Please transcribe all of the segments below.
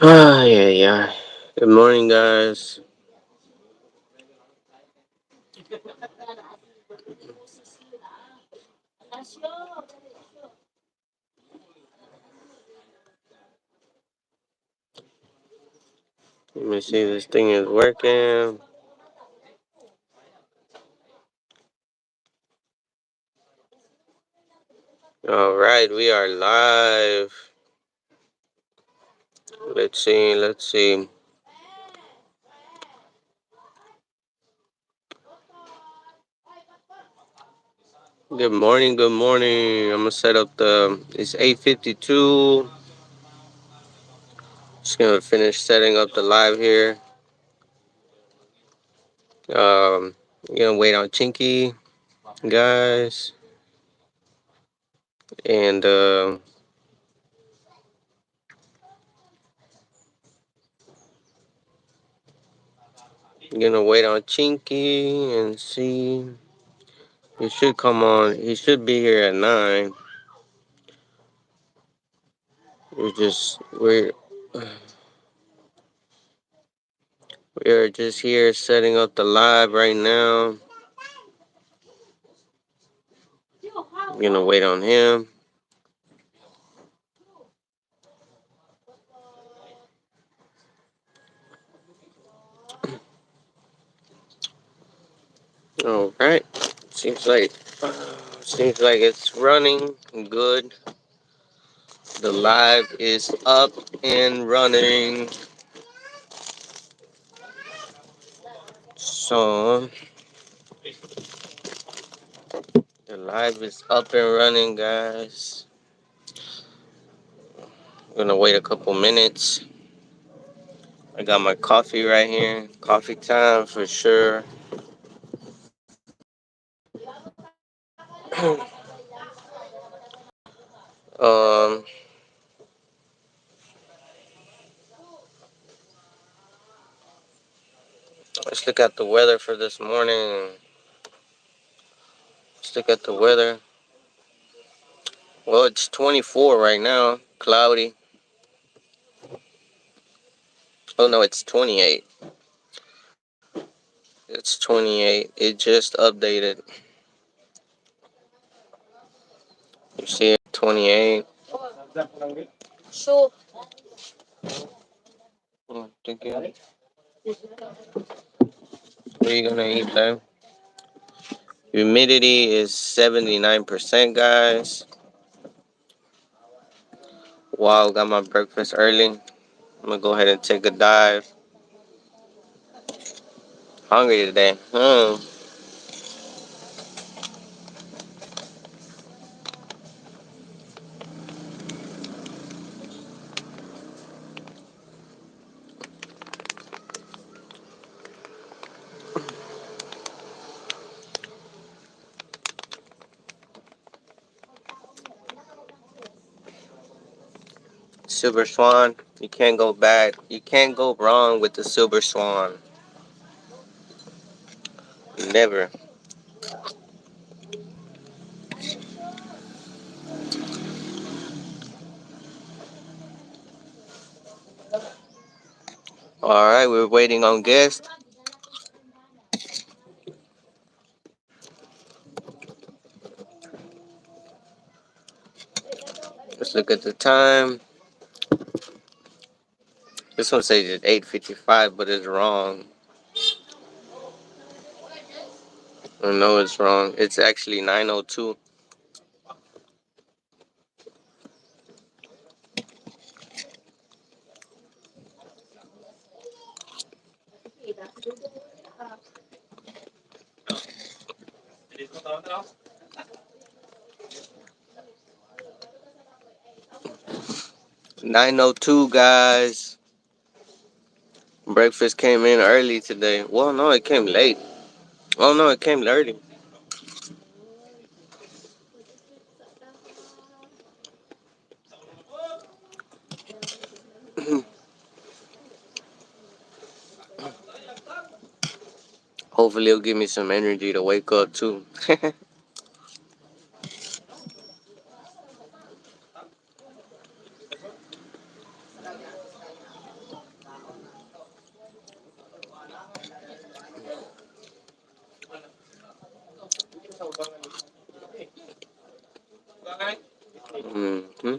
Yeah, yeah. Good morning, guys. Let me see if this thing is working. All right, we are live. Let's see, let's see. Good morning, good morning. I'm gonna set up it's 8:52. Just gonna finish setting up the live here. Gonna wait on Chinky, guys. And, gonna wait on Chinky and see. He should come on. He should be here at 9. We're just here setting up the live right now. I'm gonna wait on him. All right. Seems like it's running good. The live is up and running. So the live is up and running, guys. I'm gonna wait a couple minutes. I got my coffee right here. Coffee time for sure. um, let's look at the weather for this morning. Let's look at the weather. Well, it's 24 right now. Cloudy. Oh no, it's 28. It's 28. It just updated. You see it? 28. So, what are you gonna eat, babe? Humidity is 79%, guys. Wow, got my breakfast early. I'm gonna go ahead and take a dive. Hungry today. Silver Swan. You can't go bad. You can't go wrong with the Silver Swan. Never. Alright, we're waiting on guests. Let's look at the time. This one says it's 8:55, but it's wrong. I know it's wrong. It's actually 9:02. Guys. Breakfast came in early today. Well, no, it came late. Oh, no, it came early. Hopefully, it'll give me some energy to wake up, too. Mm-hmm.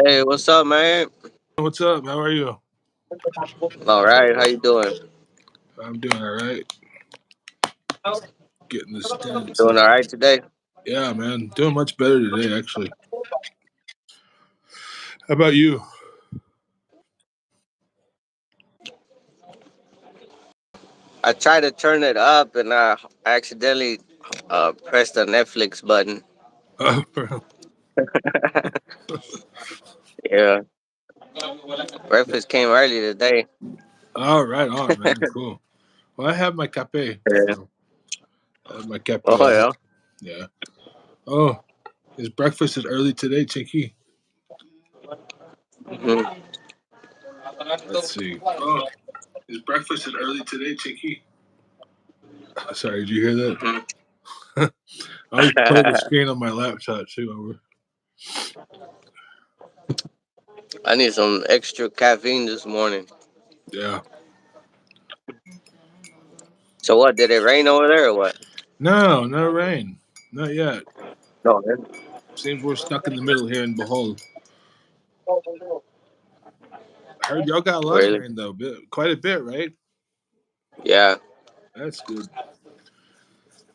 Hey, what's up, man? What's up? How are you? All right, how you doing? I'm doing all right. Getting the stats Doing all up. right today? Yeah, man. Doing much better today, actually. How about you? I tried to turn it up and I accidentally pressed the Netflix button. Yeah, breakfast came early today. All right, on, man. Cool. Well, I have my cafe. Yeah. I have my Oh cafe. yeah. Yeah. Oh, his breakfast is early today, Chinky. Mm-hmm. Let's see. Oh, his breakfast is early today, Chinky. Sorry, did you hear that? I always play the screen on my laptop too. I need some extra caffeine this morning. Yeah. So what? Did it rain over there or what? No, no rain. Not yet. No, man. Seems we're stuck in the middle here in Behold. I heard y'all got a lot of Really? rain though, quite a bit, right? Yeah. That's good.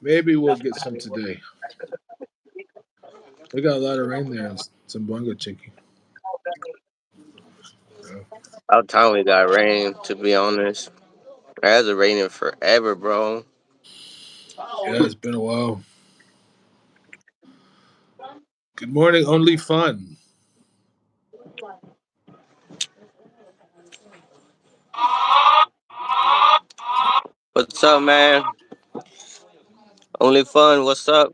Maybe we'll get some today. We got a lot of rain there in Zamboanga, Chinky. Yeah. About time we got rain. To be honest, it hasn't raining forever, bro. Yeah, it's been a while. Good morning, only fun. What's up, man? Only fun. What's up?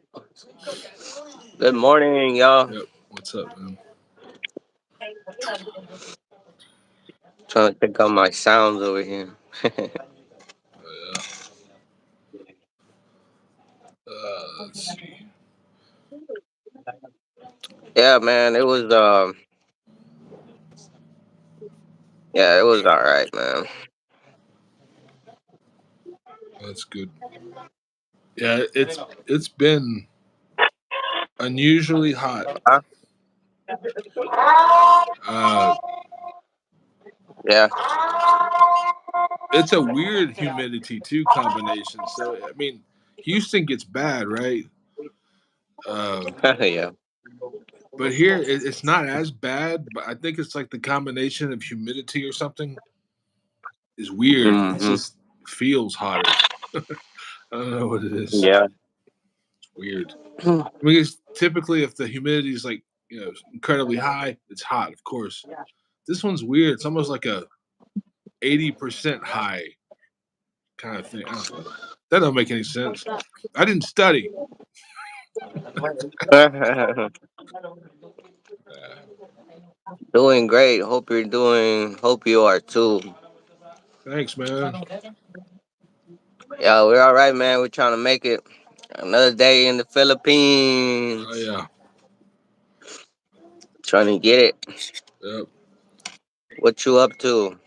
Good morning, y'all. Yep. What's up, man? Trying to pick up my sounds over here. Yeah. Let's see. Yeah, man. It was all right, man. That's good. Yeah, it's been unusually hot. Huh? Uh, Yeah. it's a weird humidity too combination. So I mean, Houston gets bad, right? Uh, Yeah. but here it's not as bad. But I think it's like the combination of humidity or something is weird. It Hmm. just feels hotter. I don't know what it is. Yeah. It's weird. I mean, it's typically if the humidity is like incredibly high, it's hot, of course. This one's weird. It's almost like a 80% high kind of thing. I don't know. That don't make any sense. I didn't study. Uh, Doing great. Hope you are too. Thanks, man. Yeah, we're all right, man. We're trying to make it. Another day in the Oh Philippines. yeah. Trying to get it. Yep. What you up to?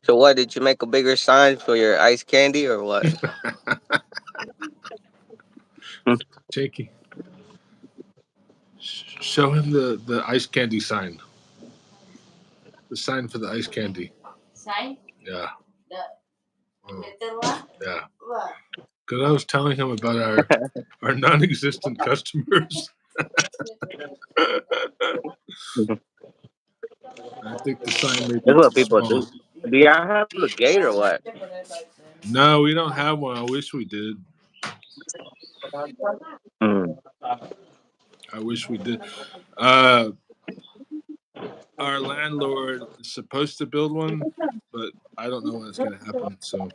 So what? Did you make a bigger sign for your ice candy or what? Jakey, show him the ice candy sign. The sign for the ice candy. Yeah. Oh, yeah. Because I was telling him about our non-existent customers. I think the sign may be That's too what people do. small. Do y'all have a gate or what? No, we don't have one. I wish we did. Mm. I wish we did. Uh, our landlord is supposed to build one, but I don't know when it's going to happen. So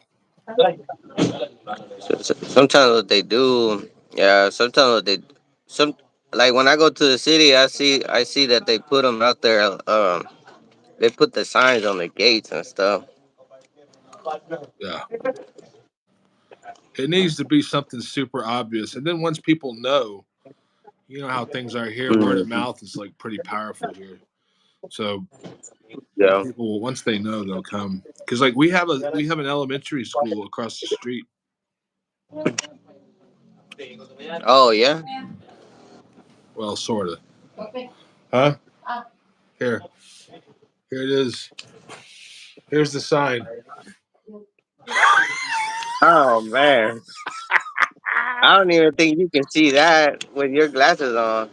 Sometimes what they do, yeah. Sometimes what they, some like when I go to the city, I see that they put them out there. They put the signs on the gates and stuff. yeah, it needs to be something super obvious. And then once people know, you know how things are here, word of Hmm. mouth is like pretty powerful here. So Yeah. people, once they know, they'll come. Because like we have an elementary school across the street. Oh yeah. Well, sort of. Huh? Here, here it is. Here's the sign. Oh man, I don't even think you can see that with your glasses on.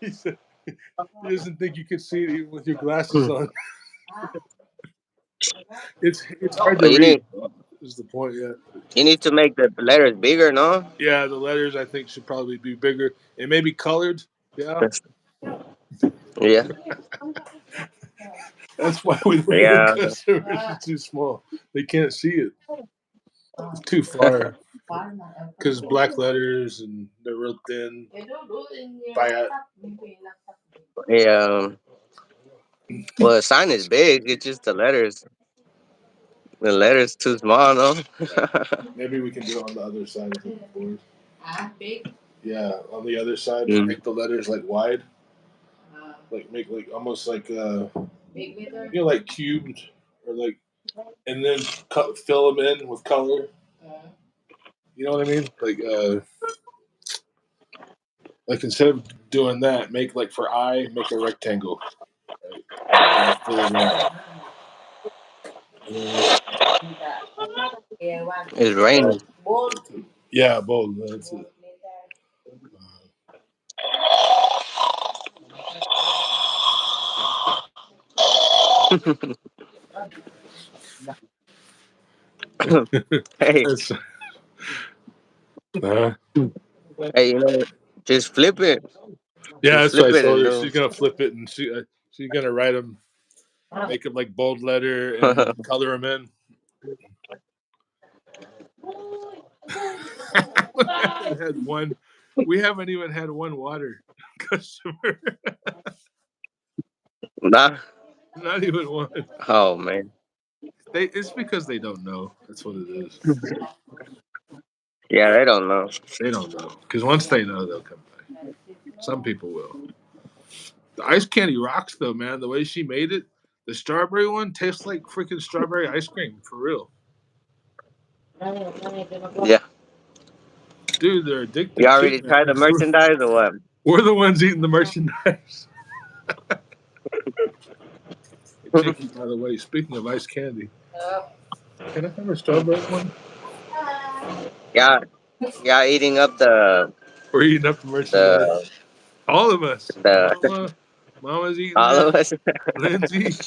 he said he doesn't think you can see it even with your glasses on. It's hard Oh, to you read. need Is the point? Yeah. you need to make the letters bigger, no? Yeah, the letters I think should probably be bigger and maybe colored. Yeah, Yeah. that's why we leave the Yeah. customers. It's too small. They can't see it. It's too far because black letters and they're real thin. Fat. Yeah. Well, the sign is big. It's just the letters. The letters too small, no? Maybe we can do it on the other side of the board. Yeah, on the other side, Mm. make the letters like wide, like make like almost like like cubed or like, and then fill them in with color. You know what I mean? Like instead of doing that, make like for I, make a rectangle, right? And fill it in. You know what It's raining. I mean? Yeah, bold. That's it. Hey, That's, uh, hey, just flip it. yeah, Just that's what I flip it told and her. do. She's gonna flip it and she's gonna write them, make them like bold letter and color them in. we haven't had one. We haven't even had one water customer. Nah. Not even one. Oh man. It's because they don't know. That's what it is. Yeah, they don't know. They don't know because once they know, they'll come by. Some people will. The ice candy rocks though, man. The way she made it, the strawberry one tastes like freaking strawberry ice cream for real, Yeah. dude. They're You addictive too, already man. tried the merchandise or what? We're the ones eating the merchandise. Hey, Chinky, by the way, speaking of ice candy, can I have a strawberry one? Yeah. Yeah, eating up We're eating up the merchandise. the All of us. the Mama's eating all of it. us. Lindsay.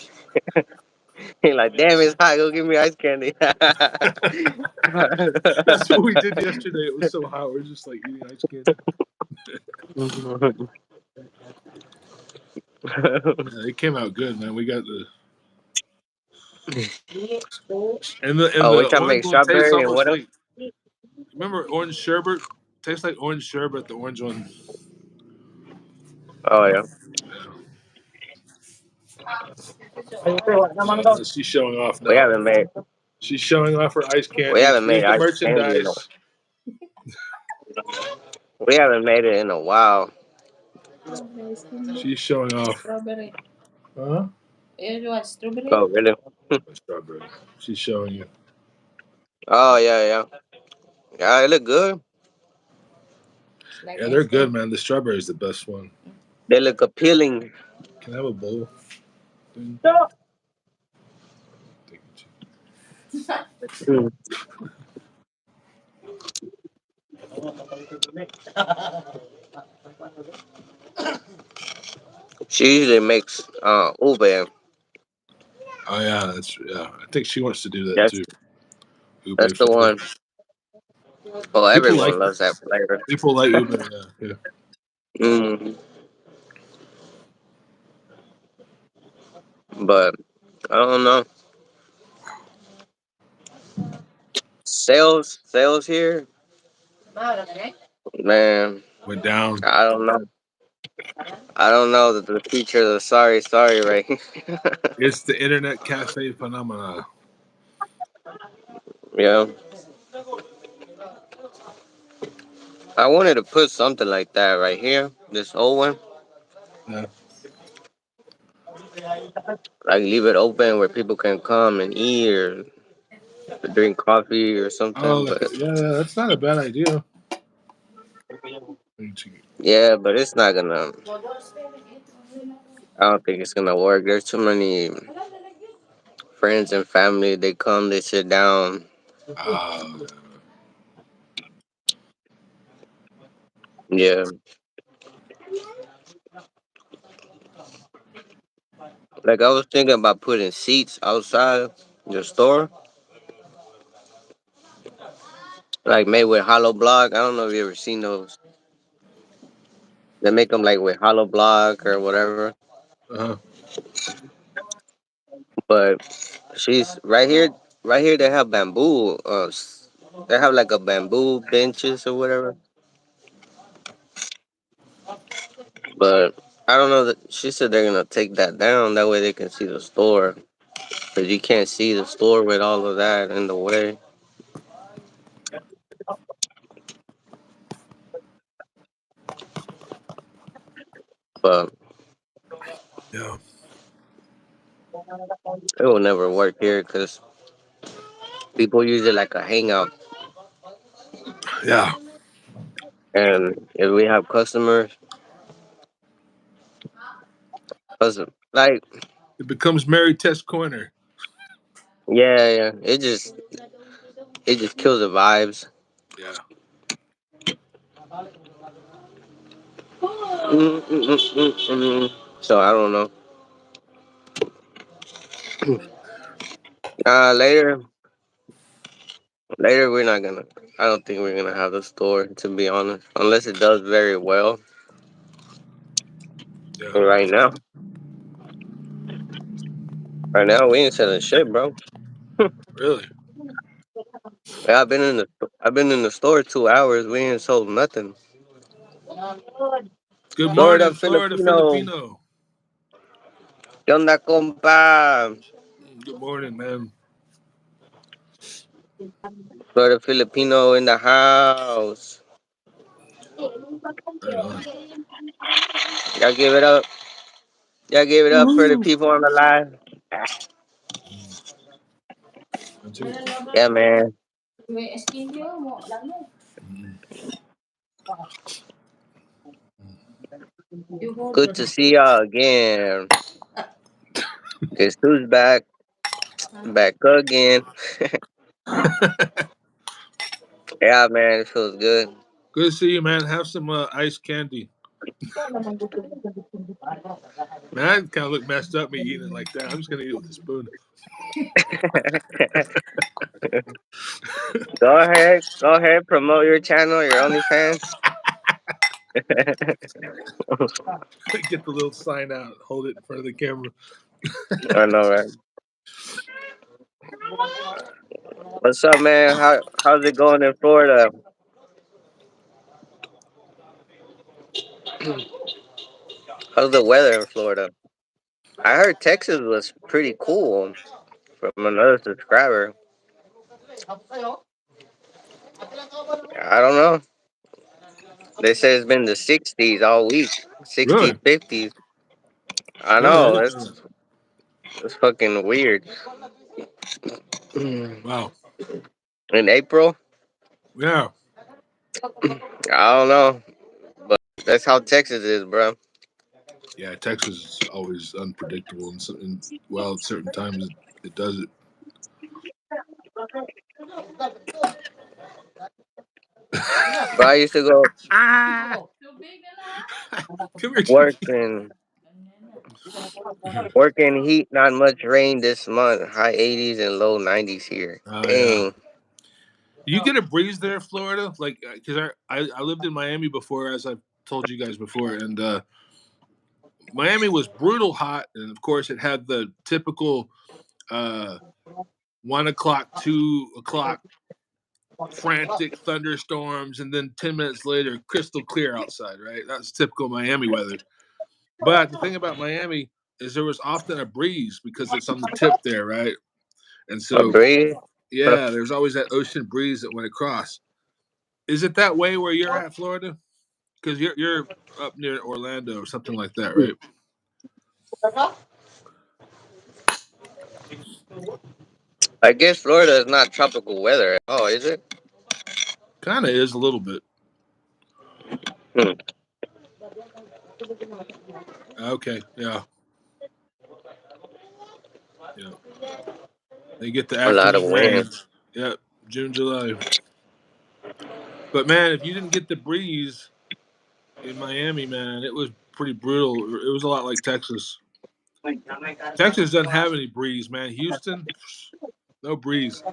He like, damn, it's hot. Go give me ice candy. That's what we did yesterday. It was so hot. We're just like eating ice candy. Yeah, they came out good, man. We got the and Oh, the we trying to orange make one tastes strawberry and almost what else? like, remember orange sherbet? Tastes like orange sherbet. The orange one. Oh yeah. Yeah. We She's showing off now. haven't made She's showing off her ice we candy. haven't made Here's the ice candy in merchandise. we haven't made it in a while. She's showing off. Huh? Oh really? A strawberry. She's showing you. Oh yeah, yeah. Yeah, it look good. Yeah, they're good, man. The strawberry is the best one. They look appealing. Can I have a bowl? Thing? Thank you. Mm. She usually makes ube. Oh yeah, that's yeah. I think she wants to do that That's too. Ube that's the for her. one. Well, People like everyone loves that flavor. people like ube. Yeah, yeah. Mm, but I don't know. Sales here, man. Went down. I don't know. I don't know that the future of the sorry right here. It's the internet cafe phenomena. Yeah, I wanted to put something like that right here. This old one, Yeah. like leave it open where people can come and eat or drink coffee or Oh, something. like But yeah, that's not a bad idea. yeah, but it's not gonna. I don't think it's gonna work. There's too many friends and family. They come, they sit down. Uh, Yeah, like I was thinking about putting seats outside the store, like made with hollow block. I don't know if you ever seen those. They make them like with hollow block or whatever. uh, But she's right here. Right here, they have bamboo. They have like a bamboo benches or whatever. But I don't know that she said they're gonna take that down. That way they can see the store. Cause you can't see the store with all of that in the way. But yeah, it will never work here because people use it like a hangout. yeah. And if we have customers, cause like It becomes Mary Test Corner. yeah, it just kills the vibes. Yeah, So I don't know. Later, later we're not gonna. I don't think we're gonna have the store to be honest, unless it does very well. yeah. But right now we ain't selling shit, bro. Really. Yeah, I've been in the store 2 hours. We ain't sold nothing. Good Florida morning, Florida Filipino. Filipino. ¿Qué onda, compa? Good morning, man. Florida Filipino in the house. Right on. Y'all give it up. Y'all give it up for the Woo. people on the line. One, two. Yeah, man. Mm, Good to see y'all again. Guess who's back? Back again. Yeah, man. It feels good. Good to see you, man. Have some ice candy. Man, I kind of look messed up me eating it like that. I'm just gonna eat it with a spoon. Go ahead. Go ahead. Promote your channel, your OnlyFans. Get the little sign out. Hold it in front of the camera. I know, right? What's up, man? How's it going in Florida? How's the weather in Florida? I heard Texas was pretty cool from another subscriber. I don't know. They say it's been the 60s all week. 60s, Really? 50s. I Oh, I know. didn't know that. It's fucking weird. In Wow. April? Yeah. I don't know. But that's how Texas is, bro. Yeah. Texas is always unpredictable, and well, at certain times it does it. But I used to go Ah! Come here, work Chinky. and work in heat, not much rain this month. High 80s and low 90s here. Oh yeah. Dang. You get a breeze there, Florida, like because I lived in Miami before, as I've told you guys before, and Miami was brutal hot, and of course it had the typical uh, 1 o'clock, 2 o'clock frantic thunderstorms, and then 10 minutes later, crystal clear outside. Right, that's typical Miami weather. But the thing about Miami is there was often a breeze because it's on the tip there, right? And A so, breeze. yeah, there's always that ocean breeze that went across. Is it that way where you're at, Florida? Because you're up near Orlando or something like that, right? I guess Florida is not tropical weather at all, is it? Kind of is a little bit. Hmm. Okay, yeah, yeah. They get the A lot of afternoon wind. rains. Yep, June, July. But man, if you didn't get the breeze in Miami, man, it was pretty brutal. It was a lot like Texas. Texas doesn't have any breeze, man. Houston, no breeze.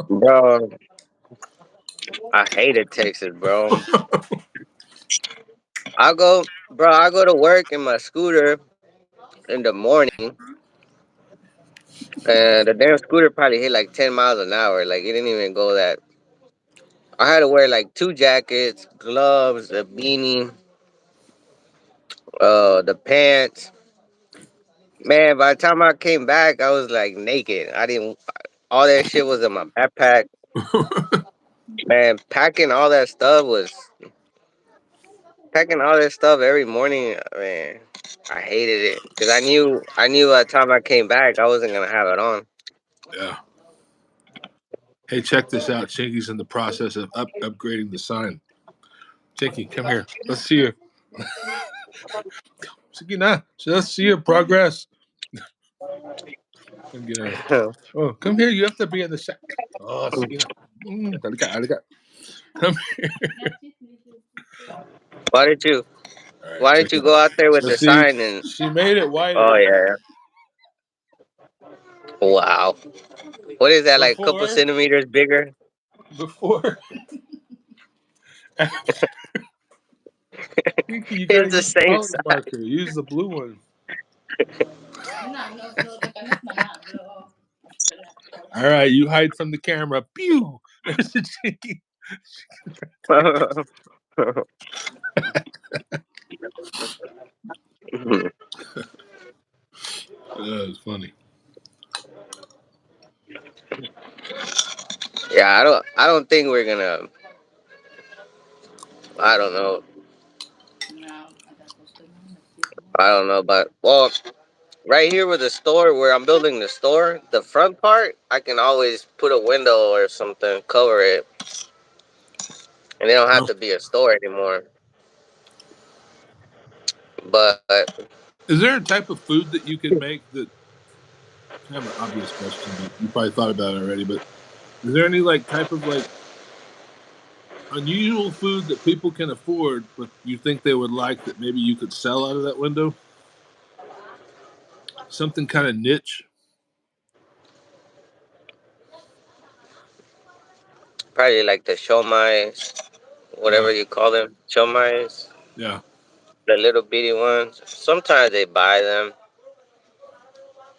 Bro, I hated Texas, bro. I go to work in my scooter in the morning, and the damn scooter probably hit like 10 miles an hour. Like, it didn't even go that. I had to wear like two jackets, gloves, a beanie, the pants. Man, by the time I came back, I was like naked. I didn't, all that shit was in my backpack. Man, packing all that stuff every morning. Man, I hated it because I knew by the time I came back, I wasn't gonna have it on. Yeah. Hey, check this out. Chinky's in the process of upgrading the sign. Chinky, come here. Let's see your Sakina. Let's see your progress. And get her. Oh, come here. You have to be in the shack. Oh, Sakina. Halika, halika. Come here. why did you All right, Why check did it you out. go out there with So the see, sign and? she made it Oh wider yeah, wow. What is that, like a couple before. centimeters bigger? Before. You gotta It's the use same color size. marker. Use the blue one. All right, you hide from the camera. Pew! There's the Chinky. It's funny. Yeah, I don't think we're gonna. I don't know. I don't know, but well, right here with the store where I'm building the store, the front part, I can always put a window or something, cover it, and it don't have Oh, to be a store anymore. But is there a type of food that you can make that? Kind of an obvious question, but you probably thought about it already. But is there any like type of like unusual food that people can afford, but you think they would like that maybe you could sell out of that window? Something kind of niche. probably like the shomais, Yeah, whatever you call them, shomais, yeah. the little bitty ones. Sometimes they buy them.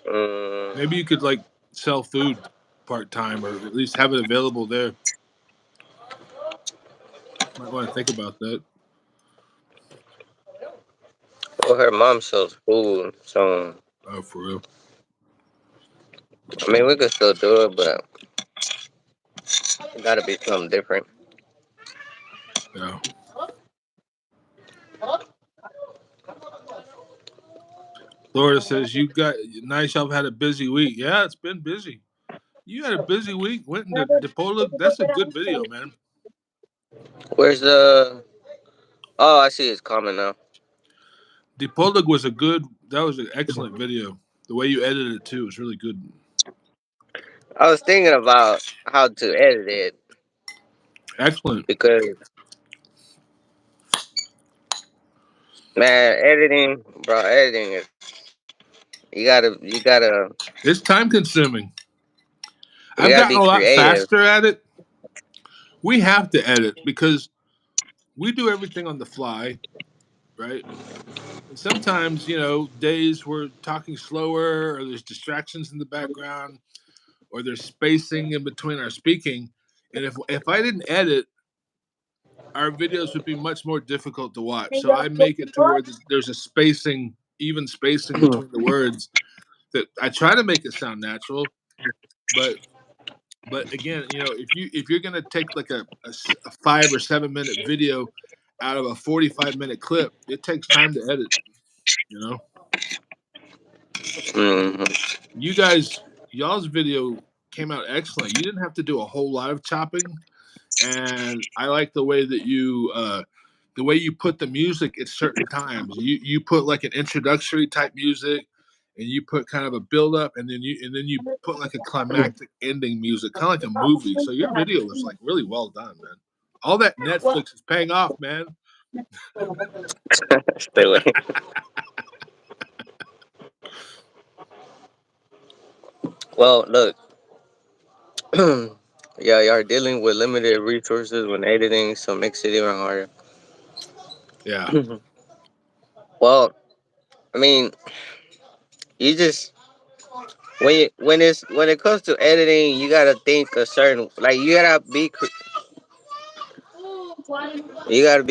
Mm, Maybe you could like sell food part time, or at least have it available there. Might want to think about that. well, her mom sells food, so Oh, for real. I mean we could still do it, but it gotta be something different. Yeah. Florida says you got nice. I've had a busy week. Yeah, it's been busy. You had a busy week. Went into Depola. That's a good video, man. Where's the? Oh, I see it's coming now. Depola was a good. That was an excellent video. The way you edited it too was really good. I was thinking about how to edit it Excellent. because man, editing is you gotta It's time consuming. you I've gotta gotten be a lot creative. faster at it. we have to edit because we do everything on the fly, right? And sometimes, days we're talking slower, or there's distractions in the background, or there's spacing in between our speaking. And if I didn't edit, our videos would be much more difficult to watch. So I make it to where there's a spacing, even spacing between the words. That I try to make it sound natural, but again, if you're gonna take like a 5 or 7 minute video out of a 45-minute clip, it takes time to edit. You know, Mhm. you guys, y'all's video came out excellent. You didn't have to do a whole lot of chopping, and I like the way you put the music at certain times. You put like an introductory type music, and you put kind of a build up, and then you put like a climactic ending music, kind of like a movie. So your video was like really well done, man. All that Netflix is paying off, man. Stay away. Well, look. Yeah, you are dealing with limited resources when editing, so it makes it even harder. Yeah, Well, I mean, you just when it comes to editing, you gotta think a certain like you gotta be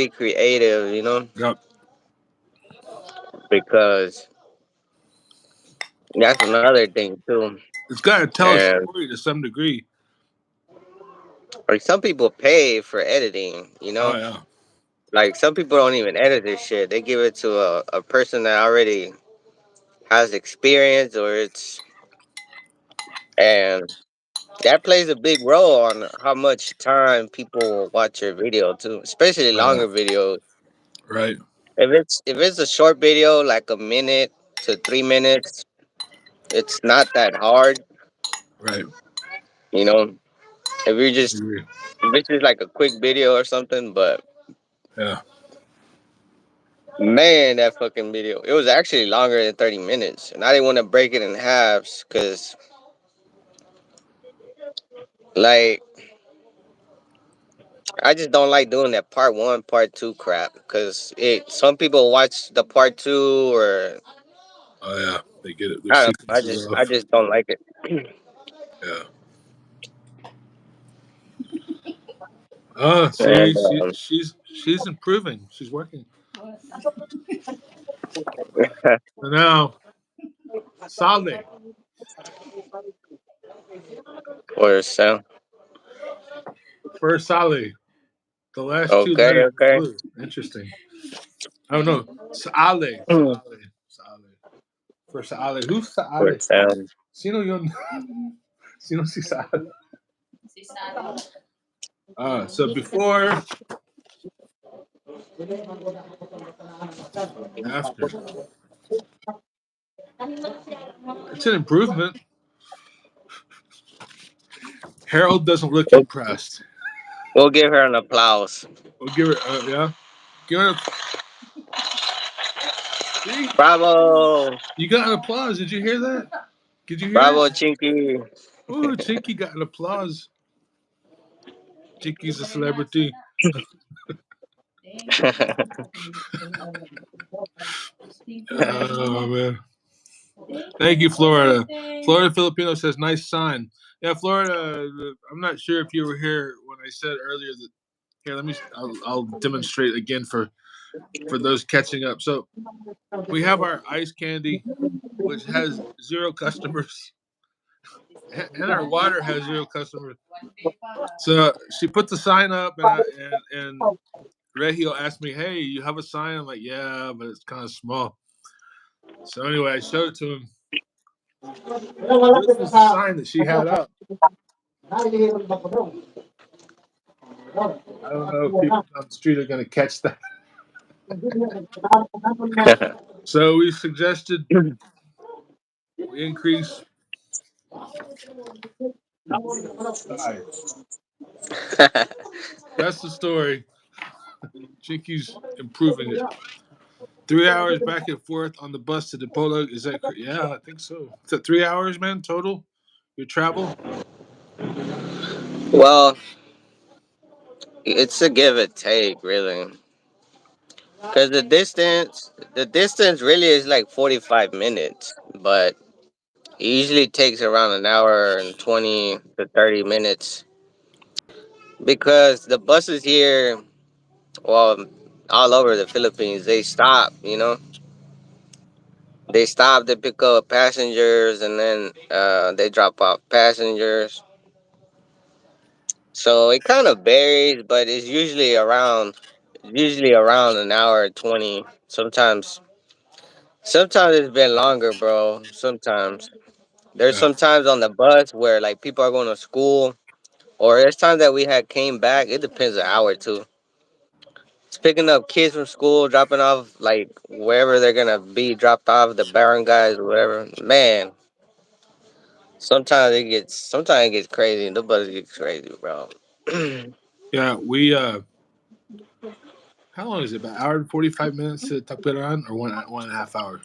creative, yep. because that's another thing too. It's got to tell a And story to some degree. like some people pay for editing, Oh yeah, like some people don't even edit this shit. They give it to a person that already has experience, or it's and that plays a big role on how much time people will watch your video too, especially oh yeah, longer videos. right, If it's a short video, like a minute to 3 minutes, it's not that hard, right. you know. If you're I just agree. if it's just like a quick video or something, but Yeah, man, that fucking video, it was actually longer than 30 minutes, and I didn't want to break it in halves because like I just don't like doing that part one, part two crap because it. Some people watch the part two, or oh yeah. They get it. Their I don't know. I sequences just I off. just don't like it. Yeah. Oh, see, And she's improving. She's working. So now, Sale, or sound. first Sale. The last two Okay, letters are okay. blue. Interesting. Oh no, Sale, For Sale. For Sale, who's Sale? sound. Sino yon? Sino si Sale? So before, after, it's an improvement. Harold doesn't look We'll, impressed. we'll give her an applause. We'll give her, yeah, give her. See, Bravo, you got an applause. Did you hear that? Did you hear it? bravo, Chinky. Oh, Chinky got an applause. Chinky's a celebrity. Oh man. Thank you, Florida. Florida Filipino says nice sign. Yeah, Florida. I'm not sure if you were here when I said earlier that. Here, let me. I'll demonstrate again for those catching up. So we have our ice candy, which has zero customers, and our water has zero customers. So she put the sign up, and Regio asked me, "Hey, you have a sign?" I'm like, "Yeah, but it's kind of small." So anyway, I showed it to him. This was the sign that she had up. I don't know if people down the street are going to catch that. So we suggested we increase size. That's the story. Chinky's improving it. 3 hours back and forth on the bus to the Polo. Is that yeah? I think so. Is that 3 hours, man? Total your travel? Well, It's a give and take, really, because the distance really is like 45 minutes, but it usually takes around an hour and 20 to 30 minutes because the buses here, well, all over the Philippines, they stop. They stop, they pick up passengers, and then they drop off passengers. So it kind of varies, but it's usually around an hour and 20. Sometimes it's been longer, bro. Sometimes there's Yeah, sometimes on the bus where like people are going to school, or there's times that we had came back. It depends an hour too. It's picking up kids from school, dropping off like wherever they're gonna be dropped off, the barangays or whatever. Man, sometimes it gets crazy. The bus gets crazy, bro. yeah. We how long is it? About hour and 45 minutes to Takbiran, or 1.5 hours?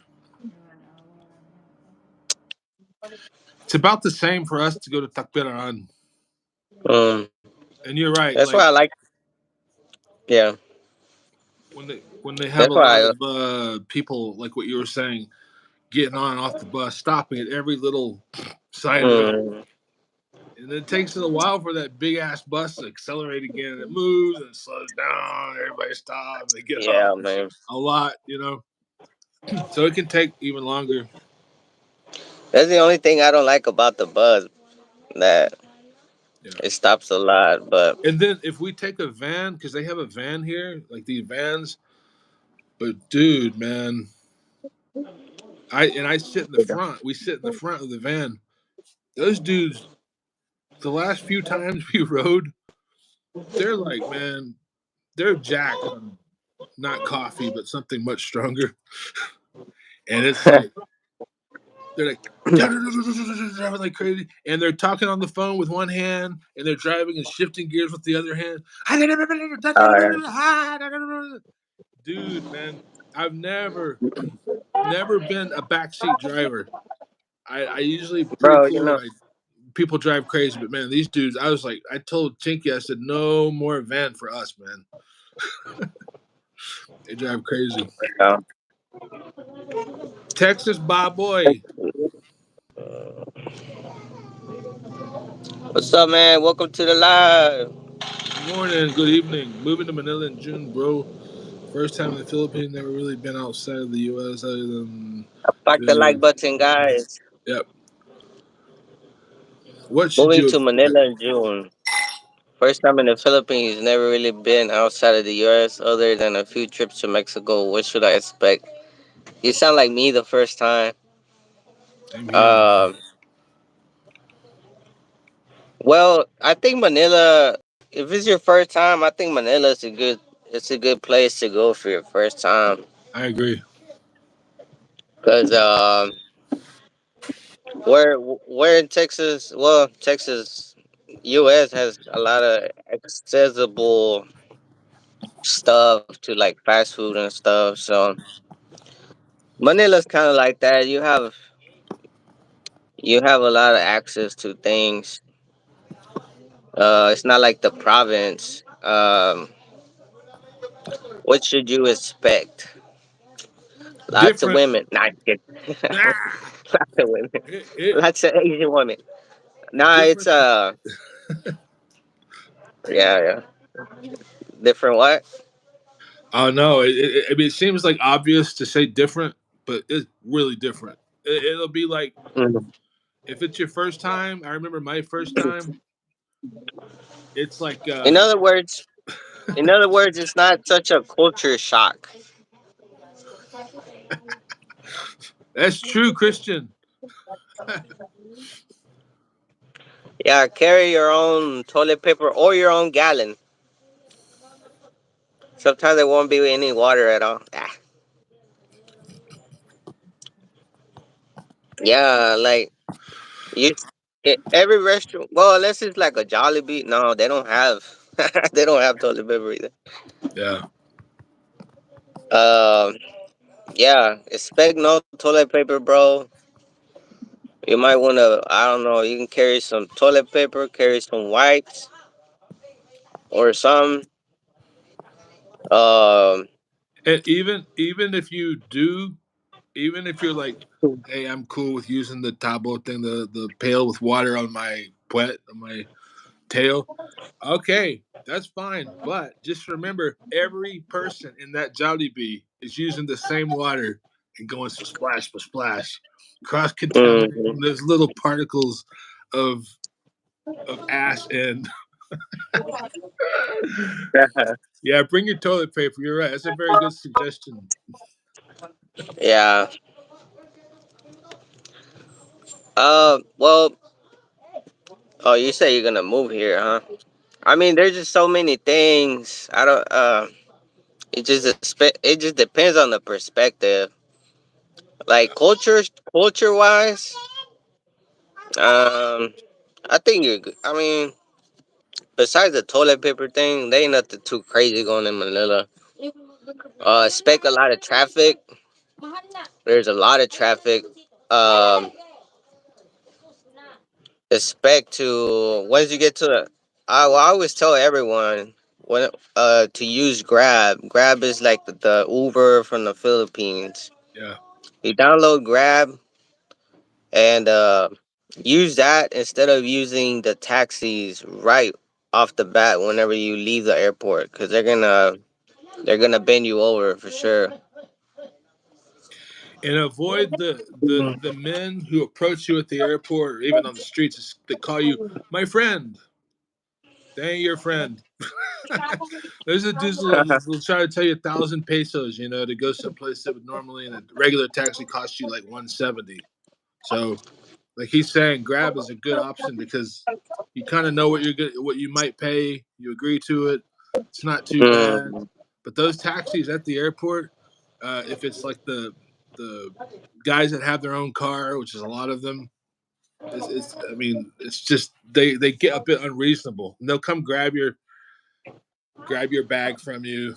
It's about the same for us to go to Takbiran. um, And you're right. that's why I Like like. Yeah, when they have that's a why. lot of people, like what you were saying, getting on and off the bus, stopping at every little side road. Mm, And it takes it a while for that big ass bus to accelerate again. And it moves and it slows down. Everybody stops. They get off yeah, man. a lot. So it can take even longer. That's the only thing I don't like about the bus. That Yeah. it stops a lot, but And then if we take a van, because they have a van here, like these vans, but dude, man, I sit in the front. We sit in the front of the van. Those dudes, the last few times we rode, they're like, man, they're jacked on not coffee, but something much stronger. And it's like they're like driving like crazy, and they're talking on the phone with one hand, and they're driving and shifting gears with the other hand. uh, Dude, man, I've never been a backseat driver. I usually pretty bro, cool when I people drive crazy, but man, these dudes, I was like, I told Chinky, I said, no more van for us, man. They drive crazy. uh, Texas, bye boy. what's up, man? Welcome to the live. Good morning, good evening. Moving to Manila in June, bro. First time in the Philippines. Never really been outside of the U.S. other than Pack the like to. button, guys. Yep. What should Moving you to expect? Manila in June. First time in the Philippines. Never really been outside of the U.S. other than a few trips to Mexico. What should I expect? You sound like me the first time. Same here, man. Um, well, I think Manila. If it's your first time, I think Manila's a good. It's a good place to go for your first time. I agree. Cause where in Texas? Well, Texas, U.S. has a lot of accessible stuff to like fast food and stuff. So Manila's kind of like that. You have a lot of access to things. It's not like the province. What should you expect? Lots of Different. women. Not kidding. Ah, Lots of women. it Lots of Asian women. Nah, it's different. yeah, yeah. Different what? Oh no, I mean, it seems like obvious to say different, but it's really different. It'll be like Mhm. if it's your first time. I remember my first time. It's like In other words, it's not such a culture shock. that's true, Christian. Yeah, carry your own toilet paper or your own gallon. Sometimes there won't be any water at all. Ah. Yeah, like you, every restaurant. Well, unless it's like a Jollibee. No, they don't have. They don't have toilet paper either. Yeah, Um, yeah, expect no toilet paper, bro. You might wanna. I don't know. You can carry some toilet paper, carry some wipes. or some. Um, And even if you do, even if you're like, hey, I'm cool with using the tabo thing, the pail with water on my on my tail. Okay, that's fine. But just remember, every person in that Jollibee is using the same water and going splash, splash, cross contaminating mhm. those little particles of ash and yeah, bring your toilet paper. You're right. That's a very good suggestion. Yeah. Well, oh, you say you're gonna move here, huh? I mean, there's just so many things. I don't. It just depends on the perspective. Like culture wise. Um, I think you're good. I mean, besides the toilet paper thing, they ain't nothing too crazy going in Manila. Expect a lot of traffic. There's a lot of traffic. Um, expect to once you get to the. I always tell everyone when to use Grab. Grab is like the Uber from the Philippines. Yeah. You download Grab and use that instead of using the taxis right off the bat whenever you leave the airport because they're gonna bend you over for sure. And avoid the men who approach you at the airport or even on the streets that call you my friend. They ain't your friend. There's a dude will try to tell you 1,000 pesos, to go someplace that would normally in a regular taxi cost you like 170. So, like he's saying, Grab is a good option because you kind of know what you might pay. You agree to it. It's not too bad. Mm. But those taxis at the airport, if it's like the guys that have their own car, which is a lot of them, it's I mean, it's just they get a bit unreasonable. And they'll come grab your bag from you.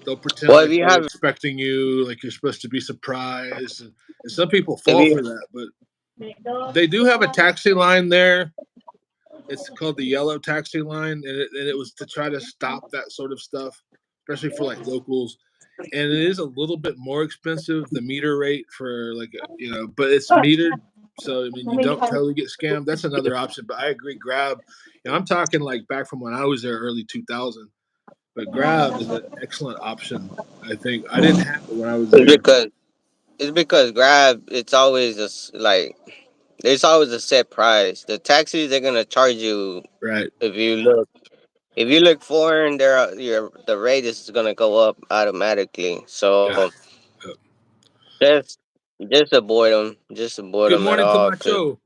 They'll pretend Well, if like you they're have expecting you, like you're supposed to be surprised. And some people if fall for you that, but they do have a taxi line there. It's called the yellow taxi line, and it was to try to stop that sort of stuff, especially for like locals. And it is a little bit more expensive, the meter rate for like but it's metered, so I mean you don't totally get scammed. That's another option. But I agree, Grab. I'm talking like back from when I was there, early 2000. But Grab is an excellent option. I think I didn't have it when I was it's there. because it's because Grab it's always like there's always a set price. The taxis they're gonna charge you Right. if you look if you look foreign, the rate is gonna go up automatically. So Yeah. Yeah. just just avoid them. Just avoid Good them at morning, all. Cause Camacho.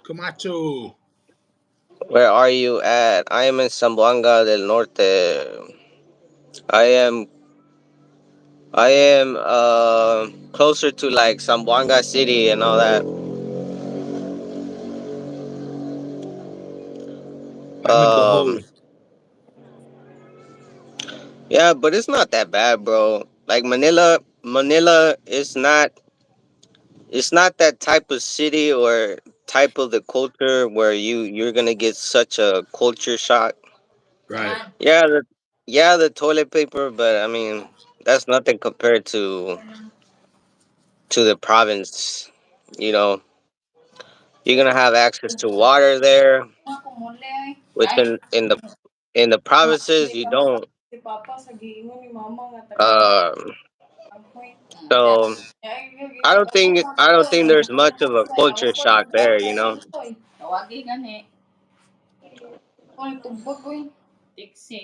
Camacho. where are you at? I am in Zamboanga del Norte. I am I am closer to like Zamboanga City and all that. I'm in Um Bohol. yeah, but it's not that bad, bro. Like Manila is not it's not that type of city or type of the culture where you're gonna get such a culture shock. Right. Yeah, the toilet paper, but I mean that's nothing compared to the province. You know, you're gonna have access to water there, which in the provinces you don't. Um, so I don't think there's much of a culture shock there. You know,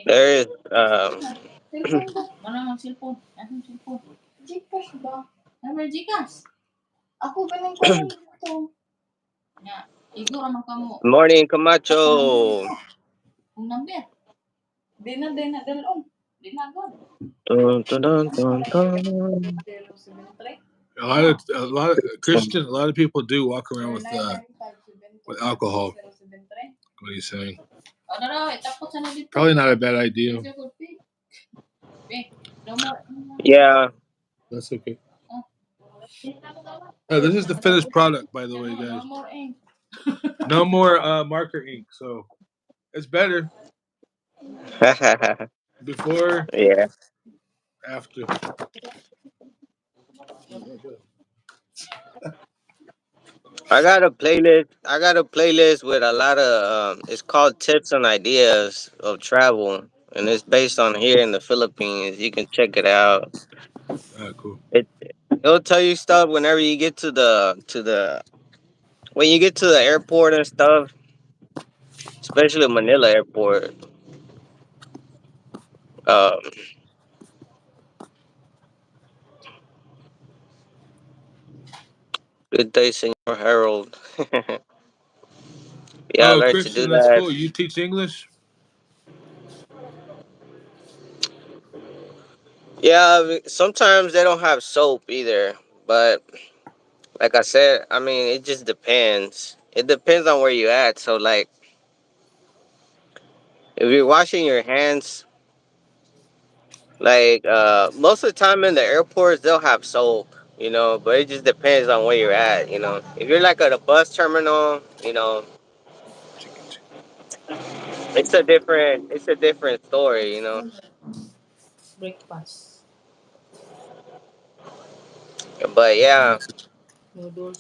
there is. Gcash ba? Number Gcash. Ako ganun ko lang ito. Nga, igo raman ka mo. Morning, Tapunan mo Camacho. nito. Kung number. Di na dalon. Di na agad. Dun, dun, dun, dun, dun. 073. A lot of people do walk around with alcohol. What are you saying? Probably not a bad idea. Yeah. That's okay. Oh, this is the finished product, by the way, guys. No more marker ink. So It's better before, Yeah. after. I got a playlist with a lot of. It's called Tips and Ideas of Travel, and it's based on here in the Philippines. You can check it out. Cool. It it'll tell you stuff whenever you get to the when you get to the airport and stuff, especially Manila Airport. Um, Good day, Senor Harold. Yeah, I Oh, like to Christian, do that's that. cool. You teach English? Yeah, sometimes they don't have soap either, but like I said, I mean, it just depends. It depends on where you at. So, like, if you're washing your hands, like, most of the time in the airports, they'll have soap, but it just depends on where you're at. If you're like at a bus terminal, it's a different story. But yeah,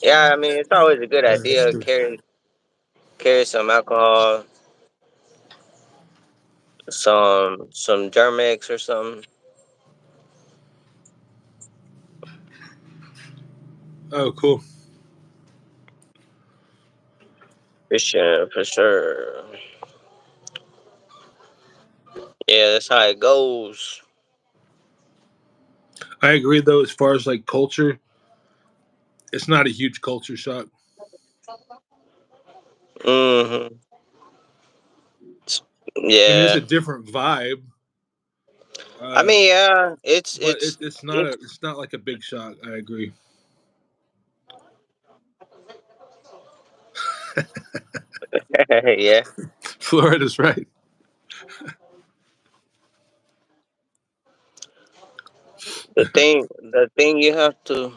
yeah, I mean, it's always a good That's idea to true. carry some alcohol, some Germix or something. Oh, cool. For sure. Yeah, that's how it goes. I agree, though, as far as like culture, it's not a huge culture shock. Hmm. I mean, it's Yeah. a different vibe, I uh, mean, yeah, it's but it's it's it's not like a big shock. I agree. yeah. Florida's right. The thing you have to.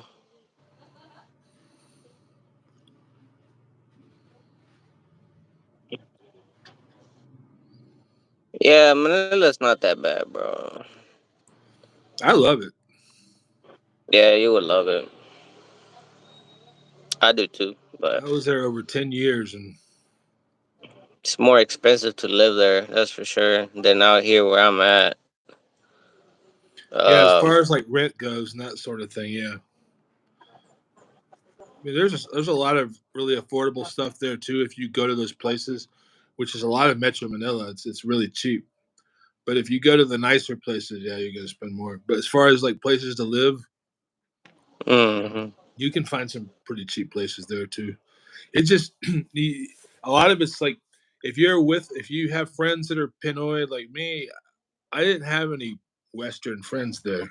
Yeah, Manila's not that bad, bro. I love it. Yeah, you would love it. I do too, I but was there over 10 years, and it's more expensive to live there. That's for sure. Than out here where I'm at. yeah, as Um. far as like rent goes and that sort of thing, yeah. I mean, there's a lot of really affordable stuff there too. If you go to those places, which is a lot of Metro Manila, it's really cheap. But if you go to the nicer places, yeah, you're gonna spend more. But as far as like places to live, Hmm. you can find some pretty cheap places there too. It just a lot of it's like if you have friends that are Pinoy like me, I didn't have any Western friends there.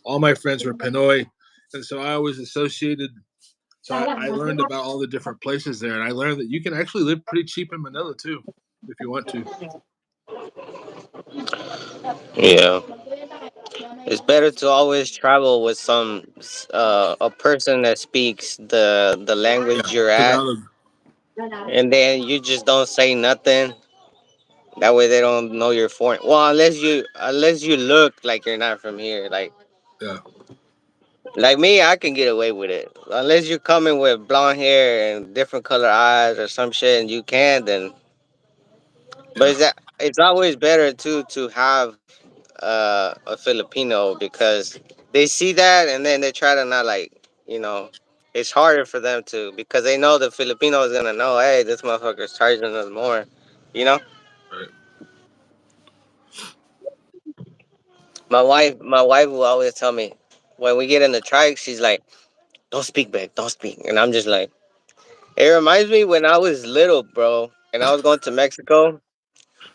All my friends were Pinoy, and so I always associated. So I learned about all the different places there, and I learned that you can actually live pretty cheap in Manila too, if you want to. Yeah. It's better to always travel with a person that speaks the Yeah, language you're at, Tagalog. and then you just don't say nothing. That way they don't know you're foreign. Well, unless you look like you're not from here. Yeah, Like me, I can get away with it. Unless you're coming with blonde hair and different color eyes or some shit, and you can, then. But yeah, it's always better to have a Filipino because they see that and then they try to not you know it's harder for them to because they know the Filipino is gonna know, hey, this motherfucker's charging us more, you know. right. My wife will always tell me when we get in the trike, she's like, don't speak back, don't speak, and I'm just like, it reminds me when I was little, bro, and I was going to Mexico.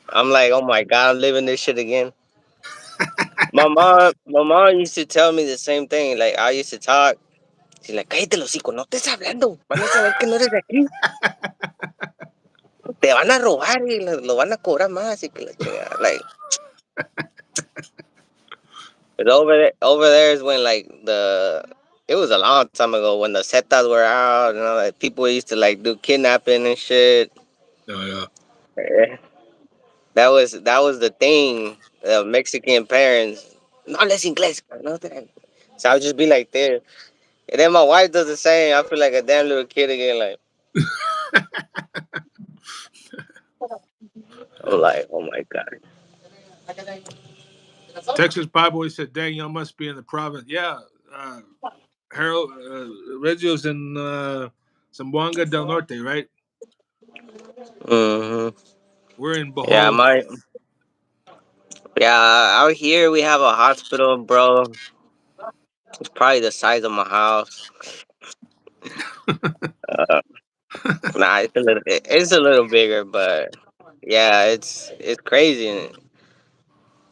I'm like, oh my god, I'm living this shit again. My mom used to tell me the same thing. Like I used to talk. She's like, cállate los hocico, no estés hablando. Van a saber que no eres de aquí. Te van a robar y lo van a cobrar más y que la chingada. Like, but over there is when it was a long time ago when the Zetas were out and all that. People used to like do kidnapping and shit. Yeah, yeah. Yeah. That was the thing. Mexican parents, no les inglés. No, that. So I'll just be like this, and then my wife does the same. I feel like a damn little kid again. Like I'm like, oh my god. Texas Pie Boy said, "Dang, y'all must be in the province." Yeah, uh, Harold Regio's in Zamboanga del Norte, right? Hmm. We're in Yeah, Bohol. my yeah. Out here we have a hospital, bro. It's probably the size of my house. Uh, nah, it's a little bigger, but yeah, it's crazy.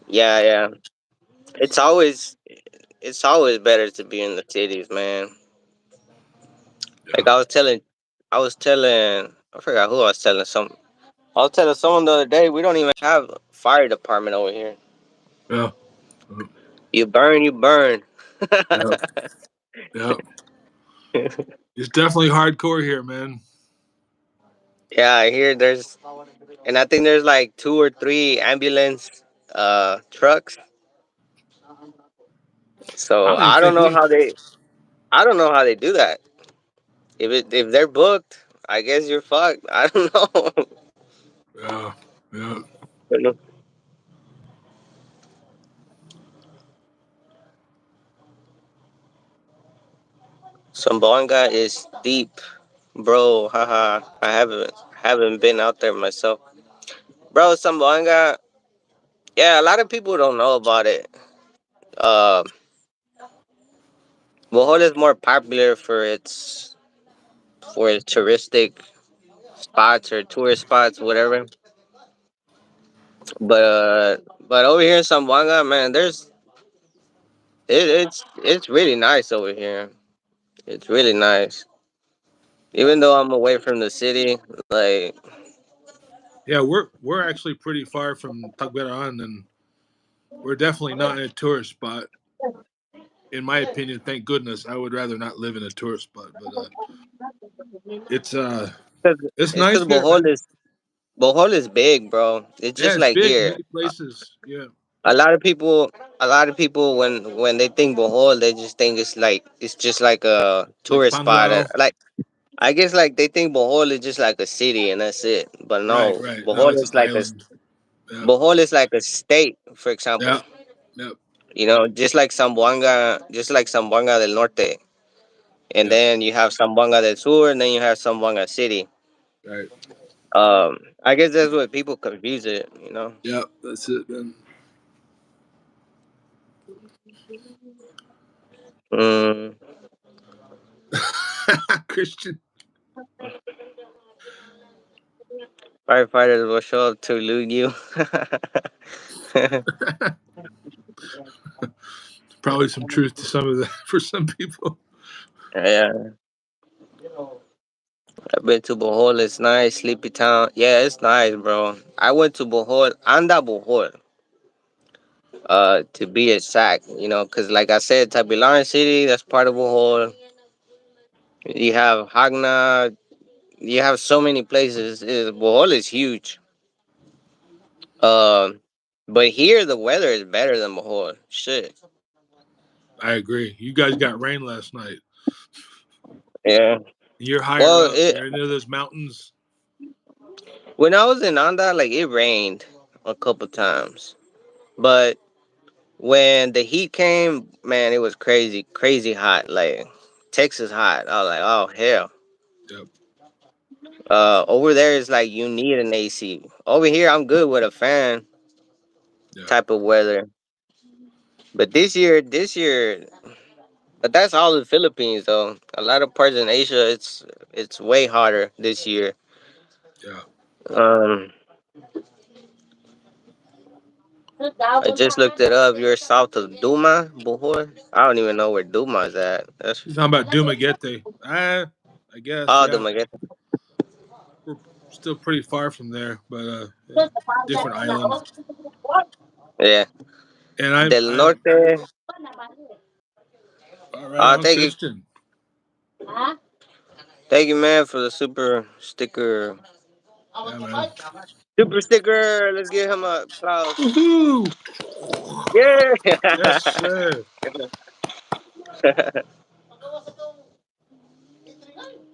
Yeah, yeah. It's always it's always better to be in the cities, man. Yeah, Like I forgot who I was telling I was telling someone the other day we don't even have a fire department over here. yeah, You burn, you burn. yeah, yeah. It's definitely hardcore here, man. Yeah, I hear and I think there's like two or three ambulance trucks. I So don't even think we. I don't know how they do that. If they're booked, I guess you're fucked. I don't know. Yeah, yeah, Sambonga is deep, bro. Haha. I haven't been out there myself, bro. Sambonga. Yeah, a lot of people don't know about it. Uh, Bohol is more popular for its touristic spots or tourist spots, whatever. But over here in Sambonga, man, it's really nice over here. It's really nice. Even though I'm away from the city, like yeah. We're actually pretty far from Tagbiran, and we're definitely not in a tourist spot. In my opinion, thank goodness. I would rather not live in a tourist spot, but it's it's it's nice because here, man. Bohol is big, bro. It's Yeah, just it's like big, here. many places. Yeah, A lot of people, when they think Bohol, they just think it's just like a like tourist spot. Panglao. Like I guess like they think Bohol is just like a city and that's it. But Right, no, right. No, it's an island. Yeah, Bohol is like a state, for example. yeah, yeah, Just like Zamboanga del Norte, and yeah. then you have Zamboanga del Sur, and then you have Zamboanga City. Right. I guess that's what people confuse it. Yeah, that's it, man. Mm, Christian. Firefighters will show up to loot you. Probably some truth to some of that for some people. Yeah, I've been to Bohol. It's nice, Sleepy Town. Yeah, it's nice, bro. I went to Bohol, Anda Bohol, to be exact. Cause like I said, Tabilaran City, that's part of Bohol. You have Hagna. You have so many places. Bohol is huge. Um, but here the weather is better than Bohol. Shit. I agree. You guys got rain last night. Yeah. You're higher Well, up. You're near those mountains. when I was in Anda, like it rained a couple times, but when the heat came, man, it was crazy, crazy hot. Like Texas hot. I was like, oh hell. Yep. Over there is like you need an AC. Over here, I'm good with a fan Yeah. type of weather. But this year, but that's all the Philippines though. A lot of parts in Asia, it's way hotter this year. Yeah. Um, I just looked it up. You're south of Duma, Bohol. I don't even know where Duma is at. That's You're talking about Dumaguete. I guess, oh, yeah. Duma. We're still pretty far from there, but yeah, different island. Yeah, And I'm Del I'm Norte. all right on Thank you, Christian. thank you, man, for the super sticker. Yeah, man. Super sticker. Let's give him a applause. Woohoo! Yeah. Yes, sir.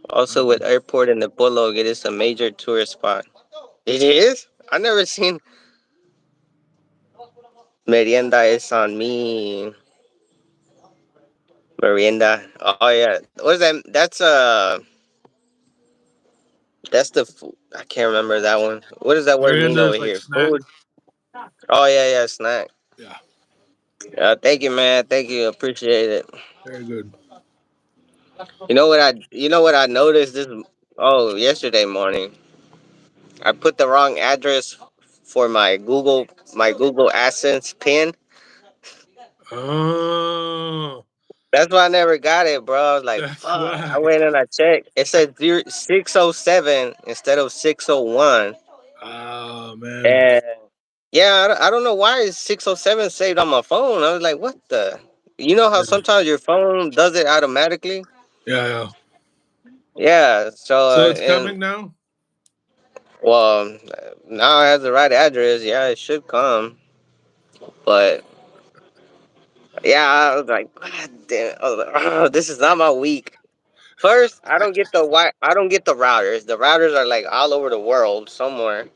Also, with Um, airport in the Polo, it is a major tourist spot. It is. I never seen merienda is on me. Merienda. Oh yeah. What is that? That's the. I can't remember that one. What does that word mean Miranda over is like here? snack. Food. Oh yeah, yeah, snack. Yeah, Thank you, man. Thank you. Appreciate it. very good. You know what I noticed this. Oh, yesterday morning, I put the wrong address for my Google AdSense pin. Oh, That's why I never got it, bro. I was like, that's fuck. I why. went and I checked. It said 607 instead of 601. Oh man. And yeah, I don't know why is 607 saved on my phone. I was like, what the? You know how Yeah, sometimes your phone does it automatically? yeah, yeah. Yeah. So, So it's and coming now. well, now it has the right address. Yeah, it should come. But yeah, I was like, God damn. I was like, oh, this is not my week. First, I don't get the routers. The routers are like all over the world somewhere.